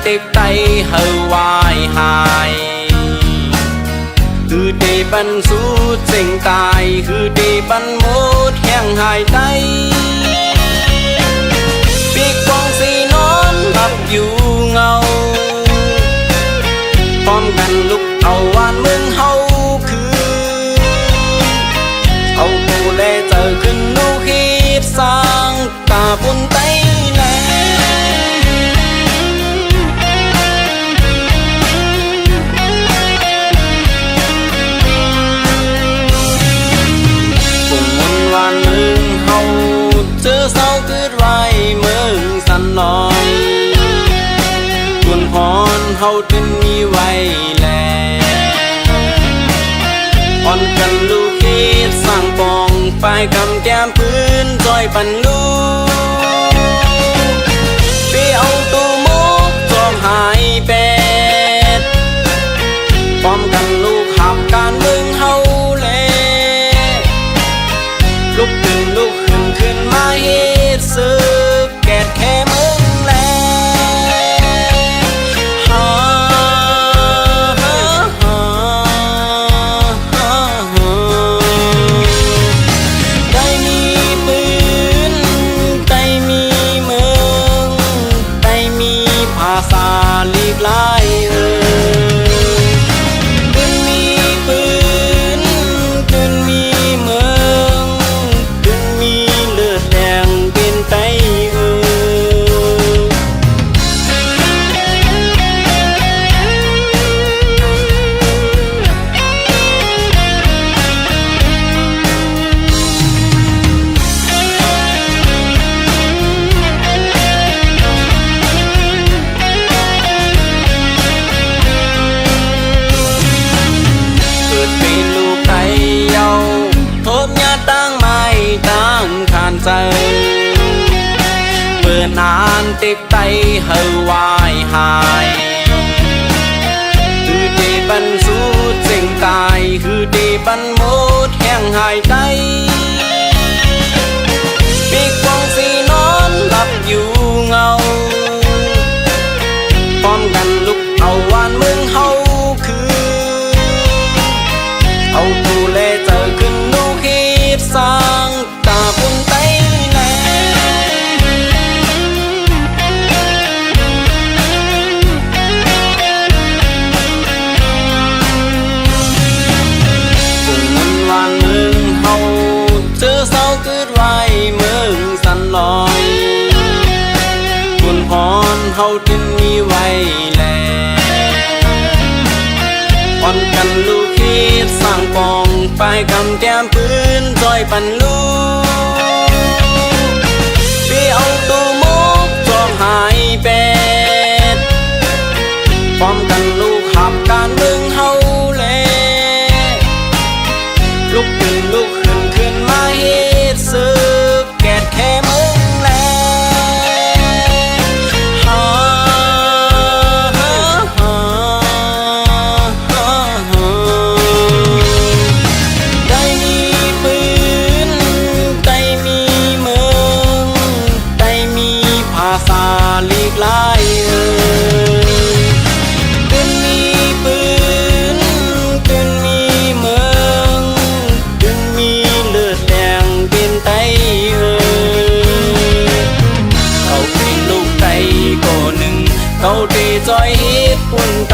tiếp tay hờ hoài hàiคือดีบันสู้เสียงตายคือดีบันมดแห้งหายใจปีกองสีนอนหลับอยู่เงาพร้อมกันลุกเอาวานเมืองเฮาคือเอาปูเลเจอขึ้นนูคิดสร้างตาปุ่นไตแลวานเมืองเฮาเจอเศร้าเกิดไว้เมืองสันลอยส่วนพรเฮาถึงมีไว้แลอ่อนกันลูกคิดสร้างปองไปกำแก้มพื้นจอยปันลูไปเอาตู้มุกจองหายเป็ดพร้อมกันลูกขับการเมืองเฮาลุกขึ้นมาเฮ็ดซึกแกดแค่มึงแลได้มีปืนได้มีเมืองได้มีภาษาลีกลายใจเปิดนานติดไตเฮาวายหายคือดีบันสู้เสียงตายคือดีบันมดแห้งหายใจปีกวางสีนอนหลับอยู่เงาพร้อมกันลุกเอาวานเมืองเฮาคือเอาปูเลเจอขึ้นนูคิดสร้างตาปุ่นไตเฮาจึงมีไว้แลอ่อนกันลูกคิดสร้างปองไปกำแก้มพื้นจอยปันลูไปเอาตู้มุกจองหายเป็ดพร้อมกันลูกขับการเมืองเฮาแลลุกขึ้นมาเฮ็ดซึกแกดแค่มึงแลลีกลายตึงมีปืนตึงมีเมืองตึงมีเลือดแดงเป็นไตเขาเป็นลูกไตก็หนึ่งเขาตีจอยฮิตปุ่นไต